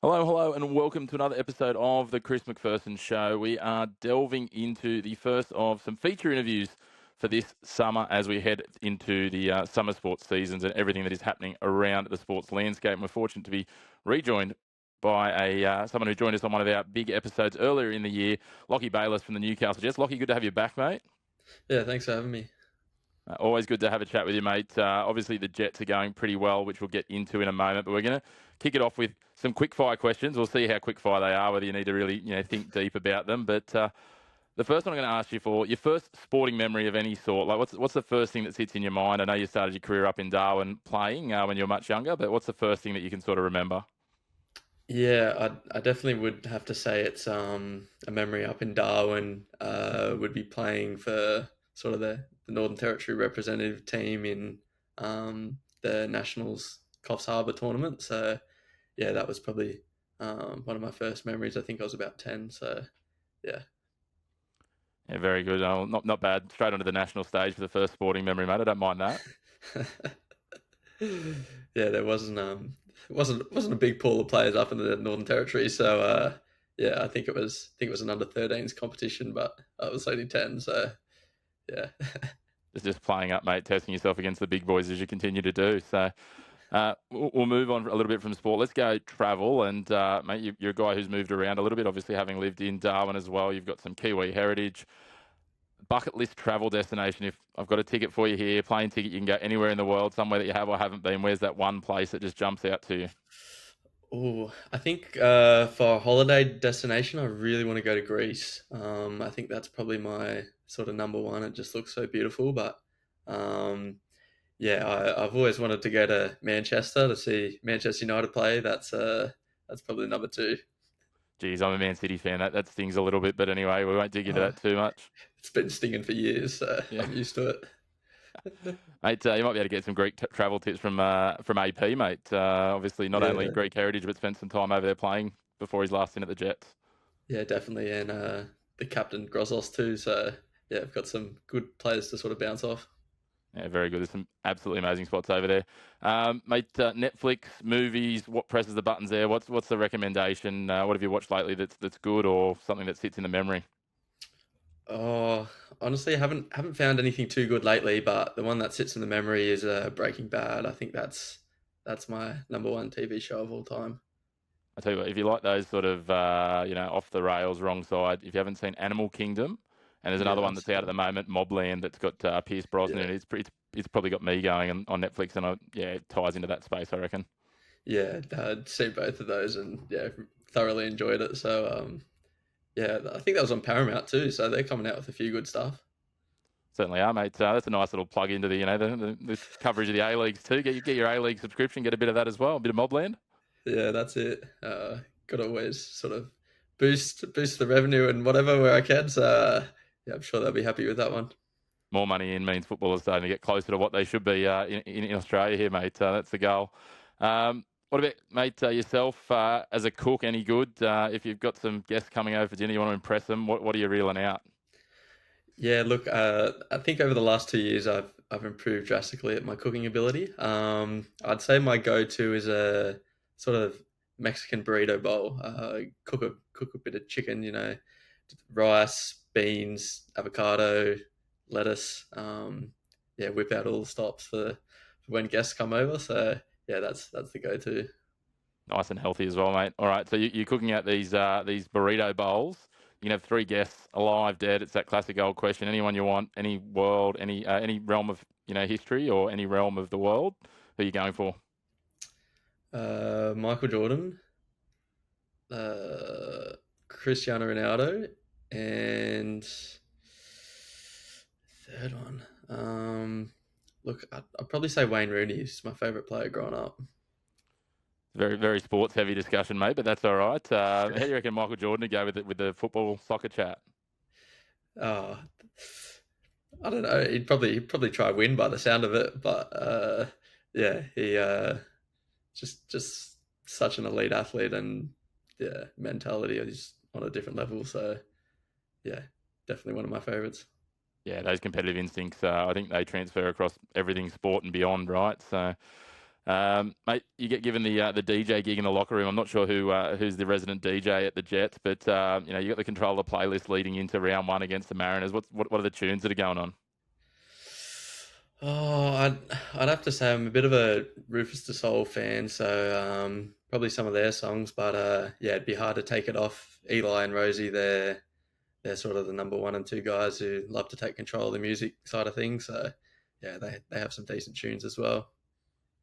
Hello, and welcome to another episode of the Chris McPherson Show. We are delving into the first of some feature interviews for this summer as we head into the summer sports seasons and everything that is happening around the sports landscape. And we're fortunate to be rejoined by someone who joined us on one of our big episodes earlier in the year, Lachlan Bayliss from the Newcastle Jets. Lachlan, good to have you back, mate. Yeah, thanks for having me. Always good to have a chat with you, mate. Obviously, the Jets are going pretty well, which we'll get into in a moment. But we're going to kick it off with some quick-fire questions. We'll see how quick-fire they are, whether you need to really think deep about them. But the first one I'm going to ask you for, your first sporting memory of any sort. Like, what's the first thing that sits in your mind? I know you started your career up in Darwin playing when you were much younger, but what's the first thing that you can sort of remember? Yeah, I definitely would have to say it's a memory up in Darwin. Would be playing for sort of the Northern Territory representative team in the Nationals Coffs Harbour tournament. So yeah, that was probably one of my first memories. I think I was about 10. So yeah. Yeah, very good. Not bad. Straight onto the national stage for the first sporting memory, mate. I don't mind that. Yeah, there wasn't a big pool of players up in the Northern Territory, so yeah, I think it was an under 13s competition, but I was only 10, so yeah. It's just playing up, mate, testing yourself against the big boys as you continue to do. So we'll move on a little bit from sport. Let's go travel. And, mate, you're a guy who's moved around a little bit, obviously having lived in Darwin as well. You've got some Kiwi heritage. Bucket list travel destination. If I've got a ticket for you here, plane ticket, you can go anywhere in the world, somewhere that you have or haven't been. Where's that one place that just jumps out to you? Oh, I think for a holiday destination, I really want to go to Greece. I think that's probably my sort of number one. It just looks so beautiful, but um, yeah, I've always wanted to go to Manchester to see Manchester United play. That's probably number two. Geez, I'm a Man City fan. That stings a little bit, but anyway, we won't dig into Uh, that too much. it's been stinging for years, so Yeah. I'm used to it. Mate, you might be able to get some Greek travel tips from AP, mate. Obviously, not only Yeah, Greek heritage, but spent some time over there playing before his last stint at the Jets. yeah, definitely, and the captain Grozos too. So yeah, I've got some good players to sort of bounce off. Yeah, very good. There's some absolutely amazing spots over there, mate. Netflix movies. What presses the buttons there? What's the recommendation? What have you watched lately that's good or something that sits in the memory? Oh, honestly, I haven't found anything too good lately, but the one that sits in the memory is Breaking Bad. I think that's my number one TV show of all time. I tell you what, if you like those sort of off the rails, wrong side. If you haven't seen Animal Kingdom, and there's another Yeah, one I've that's out seen at it. the moment, Mobland, that's got Pierce Brosnan in Yeah, it. It's probably got me going on Netflix, and yeah, it ties into that space, I reckon. yeah, I'd seen both of those and yeah, thoroughly enjoyed it. So yeah, I think that was on Paramount too. So they're coming out with a few good stuff. Certainly are, mate. That's a nice little plug into the coverage of the A Leagues too. Get your A League subscription, get a bit of that as well, a bit of Mobland. Yeah, that's it. Got to always sort of boost the revenue and whatever where I can. So yeah, I'm sure they'll be happy with that one. More money in means football is starting to get closer to what they should be in Australia here, mate. That's the goal. What about, mate, yourself as a cook? Any good? If you've got some guests coming over for dinner, you want to impress them, what are you reeling out? Yeah, look, I think over the last 2 years, I've improved drastically at my cooking ability. I'd say my go-to is a sort of Mexican burrito bowl. Cook a bit of chicken, rice, beans, avocado, lettuce. Yeah, whip out all the stops for when guests come over. So yeah, that's the go-to. Nice and healthy as well, mate. All right, so you're cooking out these burrito bowls. You can have three guests, alive, dead. It's that classic old question. Anyone you want, any world, any realm of history or any realm of the world. Who are you going for? Michael Jordan, uh, Cristiano Ronaldo, and third one. Look, I'd probably say Wayne Rooney. He's my favourite player growing up. Very, very sports heavy discussion, mate, but that's all right. How do you reckon Michael Jordan would go with the football soccer chat? Oh, I don't know. He'd probably try win by the sound of it, but yeah, he just such an elite athlete and yeah, mentality is on a different level. So yeah, definitely one of my favourites. Yeah, those competitive instincts, I think they transfer across everything sport and beyond, right? So Mate, you get given the DJ gig in the locker room. I'm not sure who's the resident DJ at the Jets, but you got the control of the playlist leading into round one against the Mariners. What are the tunes that are going on? Oh, I'd have to say I'm a bit of a Rufus the Soul fan, so probably some of their songs. But yeah, it'd be hard to take it off Eli and Rosie. They're sort of the number one and two guys who love to take control of the music side of things. So yeah, they have some decent tunes as well.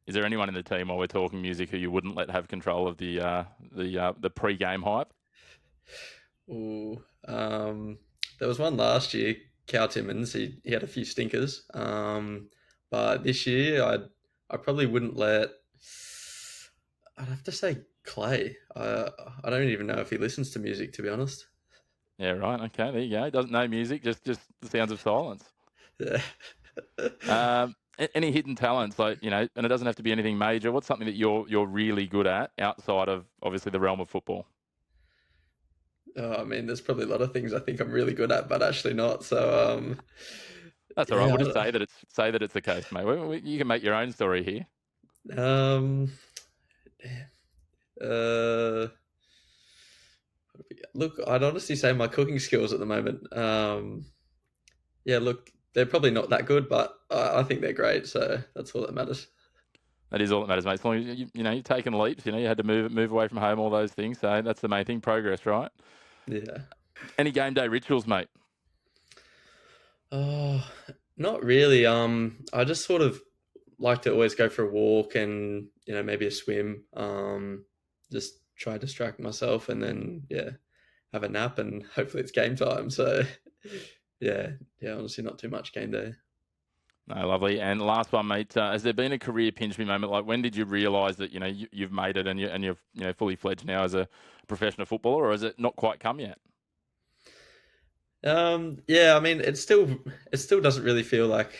Is there anyone in the team while we're talking music who you wouldn't let have control of the pre-game hype? Ooh, there was one last year, Cal Timmins. He had a few stinkers. But this year, I probably wouldn't let. I'd have to say Clay. I don't even know if he listens to music, to be honest. Yeah, right. Okay, there you go. Doesn't know music, just the sounds of silence. Yeah. Any hidden talents, like and it doesn't have to be anything major. What's something that you're really good at outside of obviously the realm of football? I mean, there's probably a lot of things I think I'm really good at, but actually not. So, That's all right. yeah. We'll just say that it's the case, mate. You can make your own story here. Um, uh, look, I'd honestly say my cooking skills at the moment. Yeah, look, they're probably not that good, but I think they're great. So that's all that matters. That is all that matters, mate. As long as you've taken leaps. You had to move away from home, all those things. So that's the main thing. Progress, right? Yeah. Any game day rituals, mate? Oh, not really. I just sort of like to always go for a walk and maybe a swim. Just try to distract myself and then have a nap and hopefully it's game time. So yeah, honestly, not too much game day. No, lovely. And last one, mate. Has there been a career pinch me moment? Like, when did you realise that you've made it and you're fully fledged now as a professional footballer, or has it not quite come yet? Yeah, I mean, it still doesn't really feel like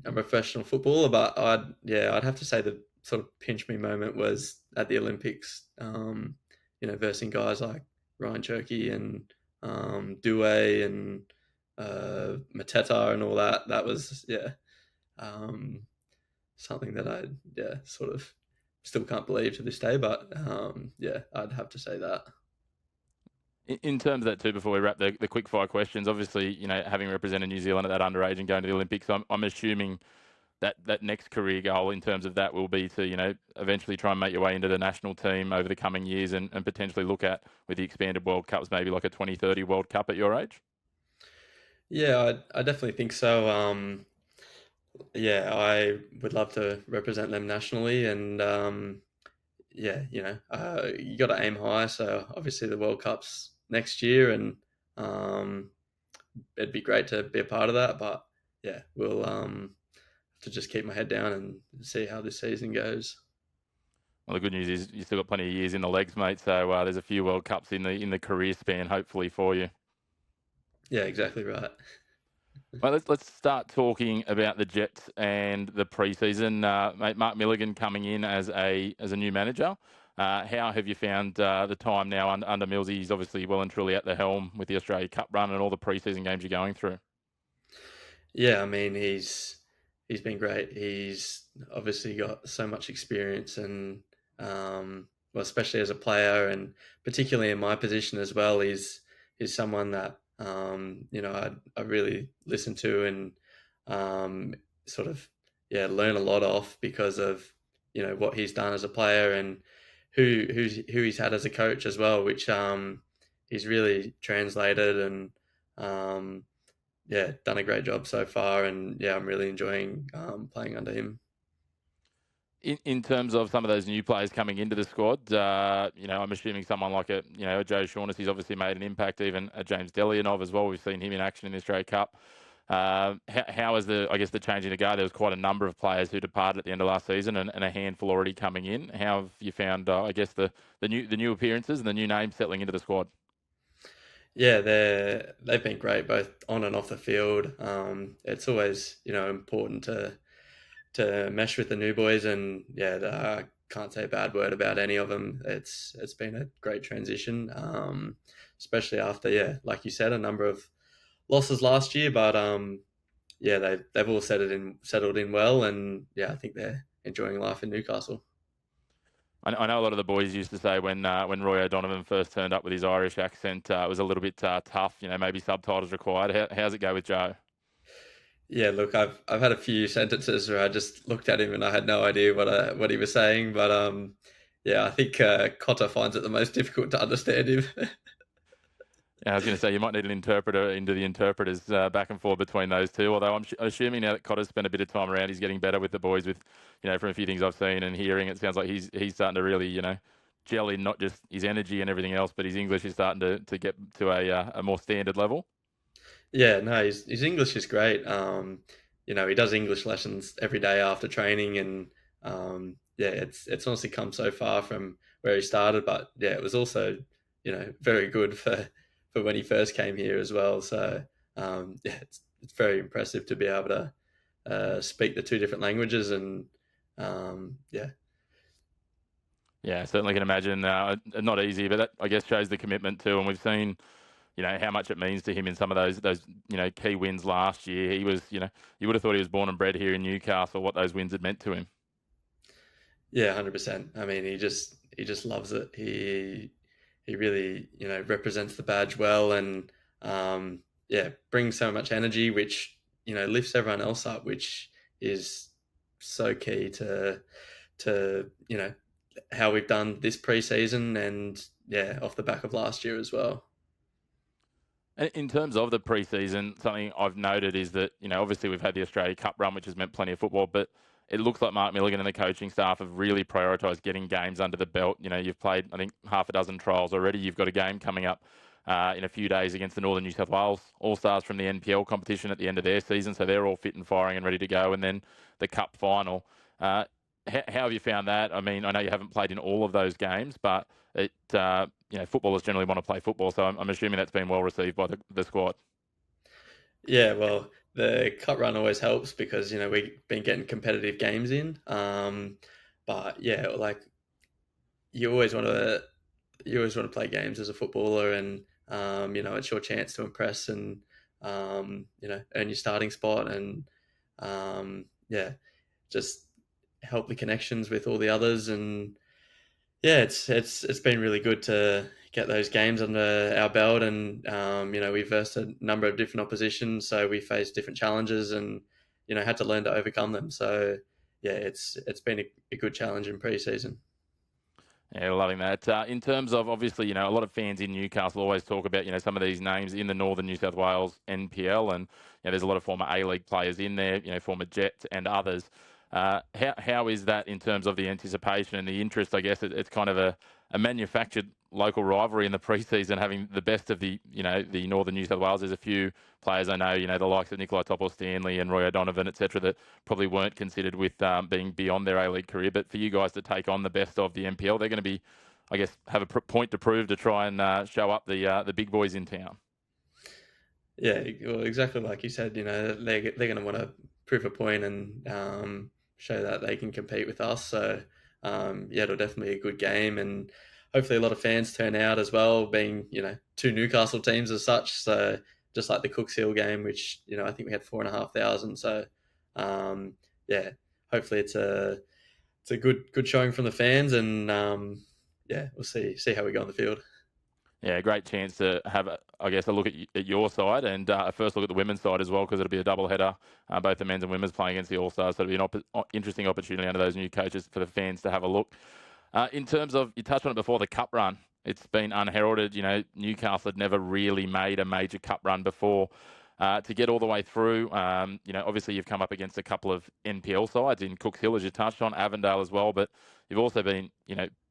I'm a professional footballer, but I'd have to say the sort of pinch me moment was at the Olympics. Versing guys like Ryan Cherky and Due and Mateta and all that. That was um, something that I sort of still can't believe to this day. But I'd have to say that. In terms of that too, before we wrap the quick fire questions, obviously, having represented New Zealand at that underage and going to the Olympics, I'm assuming that next career goal in terms of that will be to, eventually try and make your way into the national team over the coming years and potentially look at, with the expanded World Cups, maybe like a 2030 World Cup at your age? Yeah, I definitely think so. Yeah, I would love to represent them nationally, and you got to aim high. So obviously the World Cup's next year, and um, it'd be great to be a part of that. But yeah, we'll have to just keep my head down and see how this season goes. Well, the good news is you've still got plenty of years in the legs, mate. So there's a few World Cups in the career span, hopefully for you. Yeah, exactly right. Well, let's start talking about the Jets and the preseason. Mate, Mark Milligan coming in as a new manager. How have you found the time now under Millsy? He's obviously well and truly at the helm with the Australia Cup run and all the preseason games you're going through. Yeah, I mean he's been great. He's obviously got so much experience and well, especially as a player and particularly in my position as well, he's someone that I really listen to and sort of learn a lot off because of what he's done as a player and who he's had as a coach as well, which he's really translated and um, done a great job so far, and I'm really enjoying playing under him. In terms of some of those new players coming into the squad, I'm assuming someone like a Joe Shaughnessy's obviously made an impact, even a James Delianov as well. We've seen him in action in the Australia Cup. How is the change in the guard? There was quite a number of players who departed at the end of last season, and a handful already coming in. How have you found, the new appearances and the new names settling into the squad? Yeah, they've been great both on and off the field. It's always important to mesh with the new boys, and I can't say a bad word about any of them. It's been a great transition, especially after like you said, a number of losses last year, but they've all settled in well, and I think they're enjoying life in Newcastle. I know a lot of the boys used to say when Roy O'Donovan first turned up with his Irish accent, it was a little bit tough. Maybe subtitles required. How's it go with Joe? Yeah, look, I've had a few sentences where I just looked at him and I had no idea what he was saying, but yeah, I think Cotter finds it the most difficult to understand him. Yeah, I was going to say you might need an interpreter into the interpreters back and forth between those two. Although I'm assuming now that Cotter's spent a bit of time around, he's getting better with the boys. With from a few things I've seen and hearing, it sounds like he's starting to really gel in not just his energy and everything else, but his English is starting to get to a more standard level. Yeah, no, his English is great. He does English lessons every day after training, and yeah, it's honestly come so far from where he started. But yeah, it was also very good for when he first came here as well. So yeah, it's very impressive to be able to speak the two different languages, and yeah. Yeah, certainly can imagine. Not easy, but that I guess shows the commitment too. And we've seen how much it means to him in some of those key wins last year. He was you would have thought he was born and bred here in Newcastle. What those wins had meant to him. Yeah, 100%. I mean, he just loves it. He really represents the badge well, and yeah, brings so much energy, which lifts everyone else up, which is so key to how we've done this preseason, and yeah, off the back of last year as well. In terms of the preseason, something I've noted is that, obviously we've had the Australia Cup run, which has meant plenty of football, but it looks like Mark Milligan and the coaching staff have really prioritised getting games under the belt. You've played, I think, half a dozen trials already. You've got a game coming up in a few days against the Northern New South Wales All-Stars from the NPL competition at the end of their season, so they're all fit and firing and ready to go, and then the Cup final. How have you found that? I mean, I know you haven't played in all of those games, but footballers generally want to play football, so I'm assuming that's been well received by the squad. Yeah, well, the cup run always helps because we've been getting competitive games in. But yeah, like you always want to play games as a footballer, and it's your chance to impress and earn your starting spot, and yeah, just help the connections with all the others, and yeah, it's been really good to get those games under our belt, and we versed a number of different oppositions, so we faced different challenges, and had to learn to overcome them. So yeah, it's been a good challenge in pre-season. Yeah, loving that. In terms of obviously, a lot of fans in Newcastle always talk about, some of these names in the Northern New South Wales NPL, and there's a lot of former A-League players in there, former Jets and others. How is that in terms of the anticipation and the interest? I guess it's kind of a manufactured local rivalry in the preseason, having the best of the Northern New South Wales. There's a few players I know, the likes of Nikolai Topol-Stanley and Roy O'Donovan, etc., that probably weren't considered with being beyond their A-League career. But for you guys to take on the best of the NPL, they're going to be, I guess, have a point to prove to try and show up the big boys in town. Yeah, well, exactly like you said. They're going to want to prove a point and show that they can compete with us. So yeah, it'll definitely be a good game, and hopefully a lot of fans turn out as well. Being two Newcastle teams as such, so just like the Cooks Hill game, which I think we had 4,500. So yeah, hopefully it's a good showing from the fans, and yeah, we'll see how we go on the field. Yeah, great chance to have, I guess, a look at your side and a first look at the women's side as well, because it'll be a double header, both the men's and women's playing against the All-Stars. So it'll be an interesting opportunity under those new coaches for the fans to have a look. In terms of, you touched on it before, the cup run. It's been unheralded. Newcastle had never really made a major cup run before. To get all the way through, obviously you've come up against a couple of NPL sides in Cooks Hill, as you touched on, Avondale as well, but you've also been,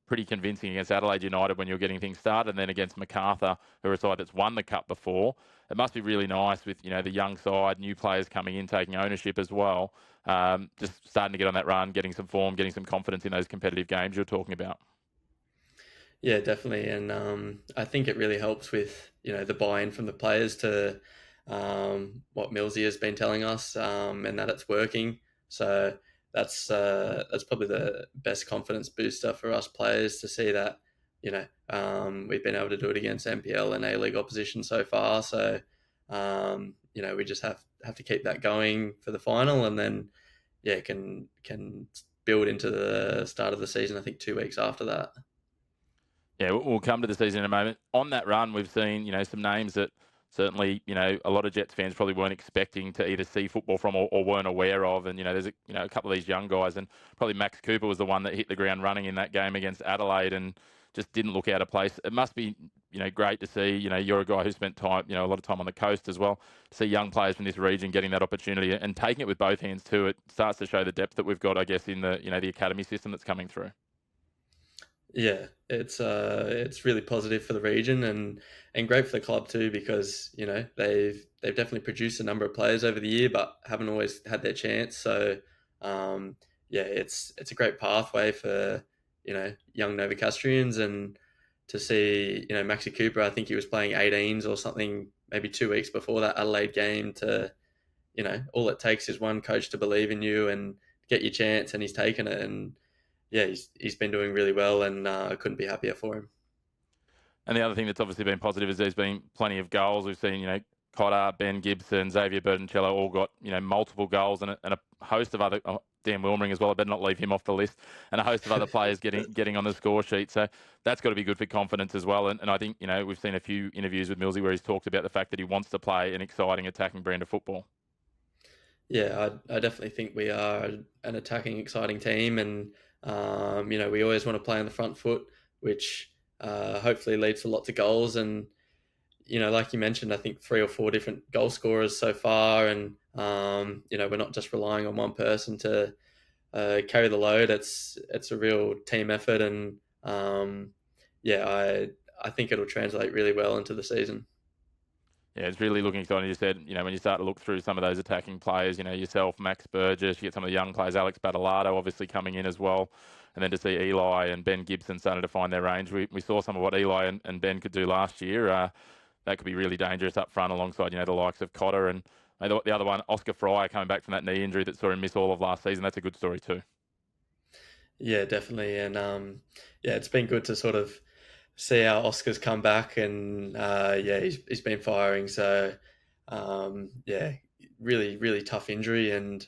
pretty convincing against Adelaide United when you're getting things started, and then against Macarthur, who are a side that's won the cup before. It must be really nice with the young side, new players coming in, taking ownership as well. Just starting to get on that run, getting some form, getting some confidence in those competitive games you're talking about. Yeah, definitely, and I think it really helps with the buy-in from the players to what Millsy has been telling us, and that it's working. So that's probably the best confidence booster for us players to see that we've been able to do it against NPL and A-League opposition so far. So we just have to keep that going for the final, and then yeah, can build into the start of the season. I think 2 weeks after that. Yeah, we'll come to the season in a moment. On that run, we've seen, some names that certainly, a lot of Jets fans probably weren't expecting to either see football from or weren't aware of. And, there's a couple of these young guys, and probably Max Cooper was the one that hit the ground running in that game against Adelaide and just didn't look out of place. It must be, great to see, you're a guy who spent time, a lot of time on the coast as well, to see young players from this region getting that opportunity and taking it with both hands too. It starts to show the depth that we've got, I guess, in the academy system that's coming through. Yeah, it's really positive for the region and great for the club too because they've definitely produced a number of players over the year but haven't always had their chance. So yeah, it's a great pathway for young Novocastrians and to see Maxi Cooper. I think he was playing 18s or something maybe 2 weeks before that Adelaide game. To all it takes is one coach to believe in you and get your chance, and he's taken it. And yeah, he's been doing really well, and I couldn't be happier for him. And the other thing that's obviously been positive is there's been plenty of goals. We've seen, Cotter, Ben Gibson, Xavier Bertoncello all got, multiple goals and a host of other, Dan Wilmering as well. I better not leave him off the list. And a host of other players getting on the score sheet. So that's got to be good for confidence as well. And I think, we've seen a few interviews with Millsy where he's talked about the fact that he wants to play an exciting attacking brand of football. Yeah, I definitely think we are an attacking, exciting team, and we always want to play on the front foot, which hopefully leads to lots of goals. And like you mentioned, I think 3 or 4 different goal scorers so far, and we're not just relying on one person to carry the load. It's a real team effort, and yeah, I think it'll translate really well into the season. Yeah, it's really looking exciting. You said, when you start to look through some of those attacking players, yourself, Max Burgess, you get some of the young players, Alex Battalato obviously coming in as well. And then to see Eli and Ben Gibson starting to find their range. We saw some of what Eli and Ben could do last year. That could be really dangerous up front alongside, the likes of Cotter. And the other one, Oscar Fryer, coming back from that knee injury that saw him miss all of last season. That's a good story too. Yeah, definitely. And yeah, it's been good to sort of see how Oscar's come back, and yeah, he's been firing. So yeah, really really tough injury, and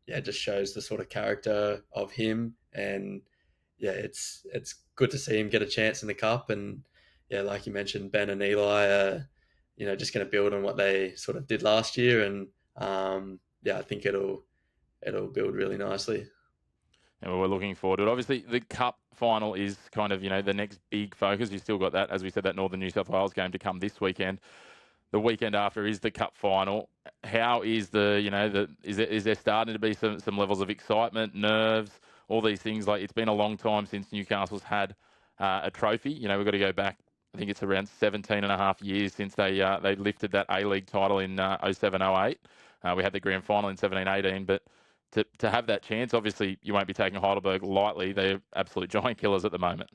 yeah, just shows the sort of character of him. And yeah, it's good to see him get a chance in the cup. And yeah, like you mentioned, Ben and Eli are just going to build on what they sort of did last year, and yeah, I think it'll build really nicely. And we're looking forward to it. Obviously, the Cup final is kind of, the next big focus. You've still got that, as we said, that Northern New South Wales game to come this weekend. The weekend after is the Cup final. How is is there starting to be some levels of excitement, nerves, all these things? Like, it's been a long time since Newcastle's had a trophy. We've got to go back. I think it's around 17 and a half years since they lifted that A-League title in 07-08. We had the grand final in 17-18, but to have that chance, obviously you won't be taking Heidelberg lightly. They're absolute giant killers at the moment.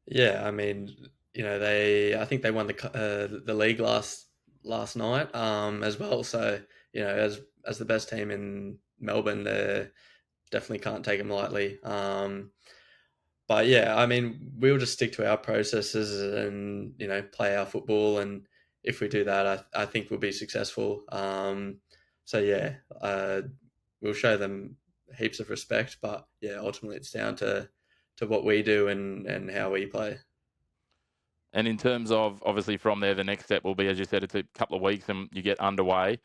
Yeah, I mean, I think they won the league last night as well. So as the best team in Melbourne, they definitely can't take them lightly. But yeah, I mean, we'll just stick to our processes and play our football, and if we do that, I think we'll be successful. So yeah, we'll show them heaps of respect, but yeah, ultimately it's down to what we do and how we play. And in terms of, obviously, from there, the next step will be, as you said, it's a couple of weeks and you get underway.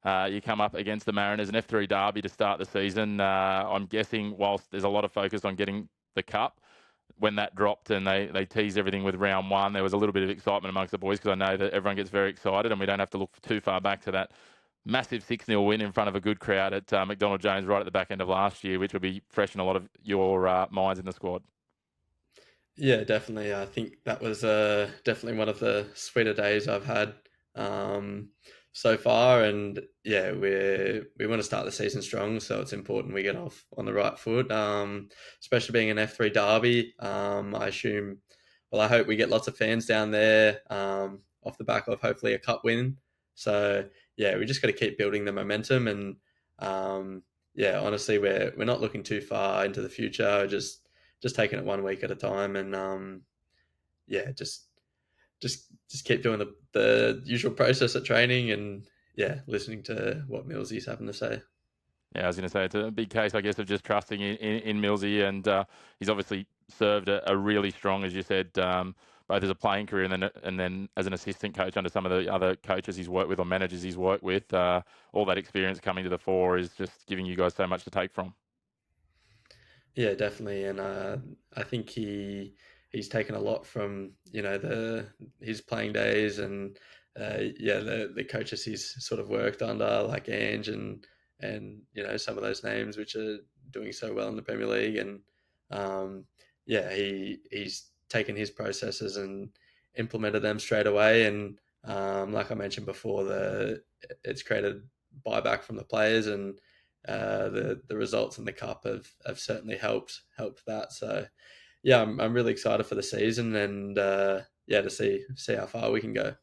You come up against the Mariners, an F3 derby to start the season. I'm guessing whilst there's a lot of focus on getting the cup, when that dropped and they teased everything with round one, there was a little bit of excitement amongst the boys because I know that everyone gets very excited and we don't have to look too far back to that massive 6-0 win in front of a good crowd at McDonald Jones right at the back end of last year, which will be fresh in a lot of your minds in the squad. Yeah, definitely. I think that was definitely one of the sweeter days I've had so far. And yeah, we want to start the season strong, so it's important we get off on the right foot. Especially being an F3 derby. I assume, well, I hope we get lots of fans down there off the back of hopefully a cup win. So yeah, we just got to keep building the momentum, and yeah, honestly, we're not looking too far into the future. Just taking it 1 week at a time, and yeah, just keep doing the usual process at training, and yeah, listening to what Millsy's having to say. Yeah, I was going to say it's a big case, I guess, of just trusting in Millsy, and he's obviously served a really strong, as you said, both as a playing career and then as an assistant coach under some of the other coaches he's worked with or managers he's worked with. All that experience coming to the fore is just giving you guys so much to take from. Yeah, definitely, and I think he's taken a lot from the his playing days, and yeah, the coaches he's sort of worked under, like Ange and some of those names which are doing so well in the Premier League, and yeah, he's taken his processes and implemented them straight away, and like I mentioned before, it's created buyback from the players, and the results in the cup have certainly helped that. So yeah, I'm really excited for the season, and yeah, to see how far we can go.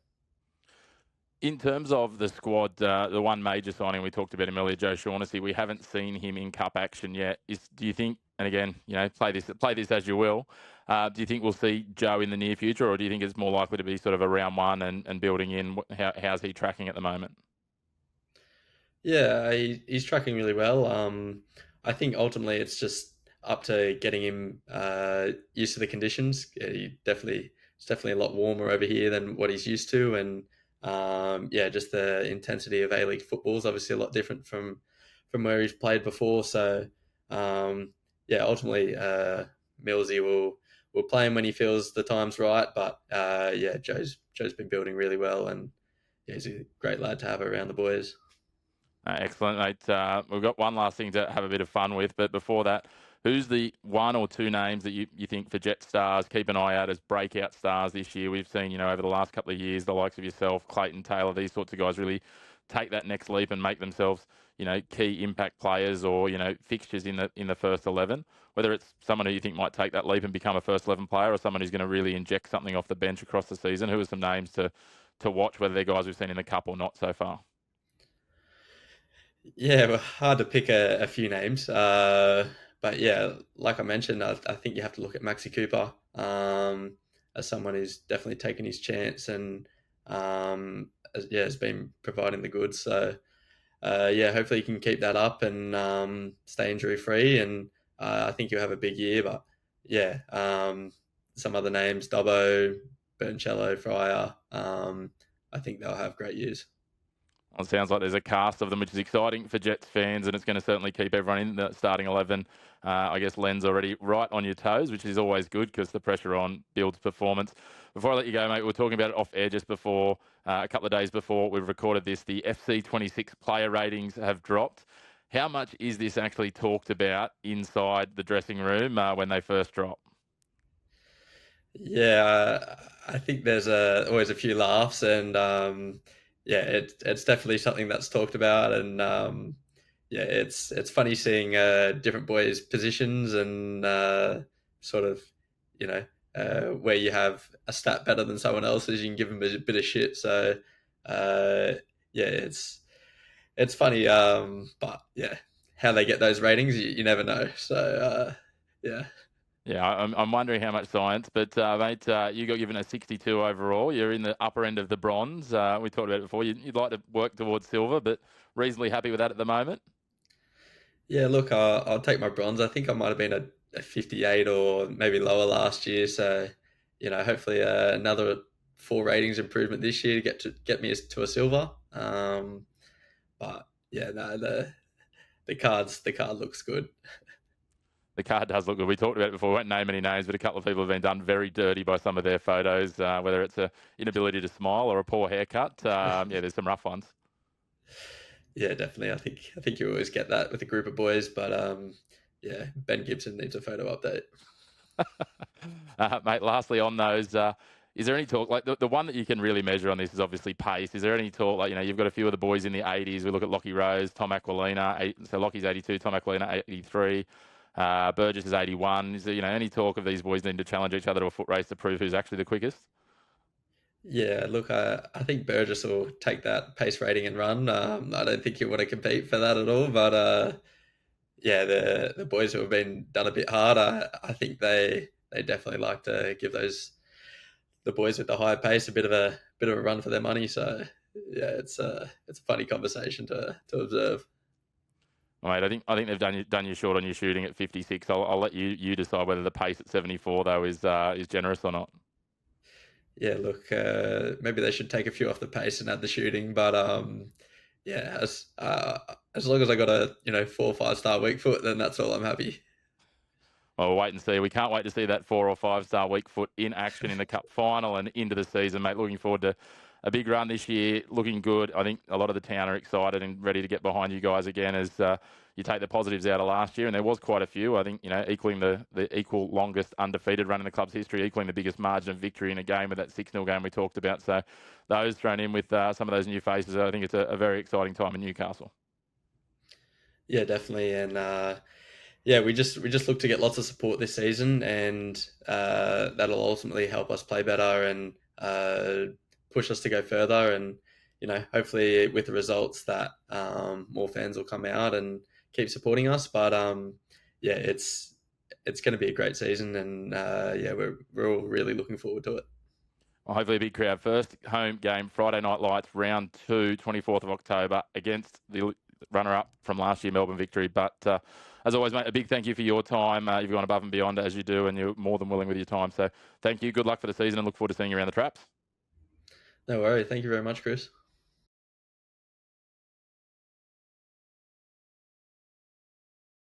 In terms of the squad, the one major signing we talked about him earlier, Joe Shaughnessy, we haven't seen him in cup action yet. Do you think? And again, play this as you will. Do you think we'll see Joe in the near future, or do you think it's more likely to be sort of a round one and building in? How's he tracking at the moment? Yeah, he's tracking really well. I think ultimately it's just up to getting him used to the conditions. It's definitely a lot warmer over here than what he's used to, and yeah, just the intensity of A League football is obviously a lot different from where he's played before. So yeah, ultimately Millsy will play him when he feels the time's right. But yeah, Joe's been building really well, and yeah, he's a great lad to have around the boys. Excellent, mate. We've got one last thing to have a bit of fun with, but before that, who's the one or two names that you think for Jet stars, keep an eye out as breakout stars this year? We've seen, over the last couple of years, the likes of yourself, Clayton Taylor, these sorts of guys really take that next leap and make themselves, key impact players or, fixtures in the first 11. Whether it's someone who you think might take that leap and become a first 11 player or someone who's going to really inject something off the bench across the season, who are some names to watch, whether they're guys we've seen in the Cup or not so far? Yeah, well, hard to pick a few names. But yeah, like I mentioned, I think you have to look at Maxi Cooper as someone who's definitely taken his chance and yeah, has been providing the goods. So yeah, hopefully you can keep that up and stay injury free. And I think you'll have a big year. But yeah, some other names, Dobbo, Berncello, Fryer. I think they'll have great years. Well, it sounds like there's a cast of them, which is exciting for Jets fans, and it's going to certainly keep everyone in the starting 11. I guess Len's already right on your toes, which is always good because the pressure on builds performance. Before I let you go, mate, we were talking about it off air just before, a couple of days before we've recorded this. The FC26 player ratings have dropped. How much is this actually talked about inside the dressing room when they first drop? Yeah, I think there's always a few laughs, and yeah, it's definitely something that's talked about, and yeah, it's funny seeing different boys' positions and sort of you know where you have a stat better than someone else's, you can give them a bit of shit. So uh, yeah, it's funny, but yeah, how they get those ratings, you never know. So yeah. Yeah, I'm wondering how much science, but mate, you got given a 62 overall. You're in the upper end of the bronze. We talked about it before. You'd like to work towards silver, but reasonably happy with that at the moment. Yeah, look, I'll take my bronze. I think I might have been a 58 or maybe lower last year. So, hopefully another four ratings improvement this year to get me to a silver. But yeah, no, the card looks good. The card does look good. We talked about it before. We won't name any names, but a couple of people have been done very dirty by some of their photos, whether it's a inability to smile or a poor haircut. Yeah, there's some rough ones. Yeah, definitely. I think you always get that with a group of boys, but yeah, Ben Gibson needs a photo update. Mate, lastly on those, is there any talk, like the one that you can really measure on this is obviously pace. Is there any talk, like, you've got a few of the boys in the 80s. We look at Lockie Rose, Tom Aquilina, so Lockie's 82, Tom Aquilina 83, Burgess is 81. Is there, any talk of these boys needing to challenge each other to a foot race to prove who's actually the quickest? Yeah, look, I think Burgess will take that pace rating and run. I don't think you want to compete for that at all, but yeah, the boys who have been done a bit harder, I think they definitely like to give the boys with the higher pace a bit of a run for their money. So yeah, it's a funny conversation to observe. Well, mate, I think they've done you short on your shooting at 56. I'll let you decide whether the pace at 74 though is generous or not. Yeah, look, maybe they should take a few off the pace and add the shooting, but yeah, as long as I got a 4 or 5 star weak foot, then that's all I'm happy. Well, we'll wait and see. We can't wait to see that 4 or 5 star weak foot in action in the Cup final and into the season, mate. Looking forward to a big run this year. Looking good. I think a lot of the town are excited and ready to get behind you guys again as you take the positives out of last year. And there was quite a few. I think, equaling the equal longest undefeated run in the club's history, equaling the biggest margin of victory in a game with that 6-0 game we talked about. So those thrown in with some of those new faces, I think it's a very exciting time in Newcastle. Yeah, definitely, and yeah, we just look to get lots of support this season, and that'll ultimately help us play better and push us to go further. And hopefully with the results that more fans will come out and keep supporting us. But yeah, it's going to be a great season, and yeah, we're all really looking forward to it. Well, hopefully a big crowd. First home game, Friday Night Lights, round 2, 24th of October, against the runner-up from last year, Melbourne Victory. But as always, mate, a big thank you for your time. You've gone above and beyond as you do, and you're more than willing with your time. So thank you. Good luck for the season and look forward to seeing you around the traps. No worry. Thank you very much, Chris.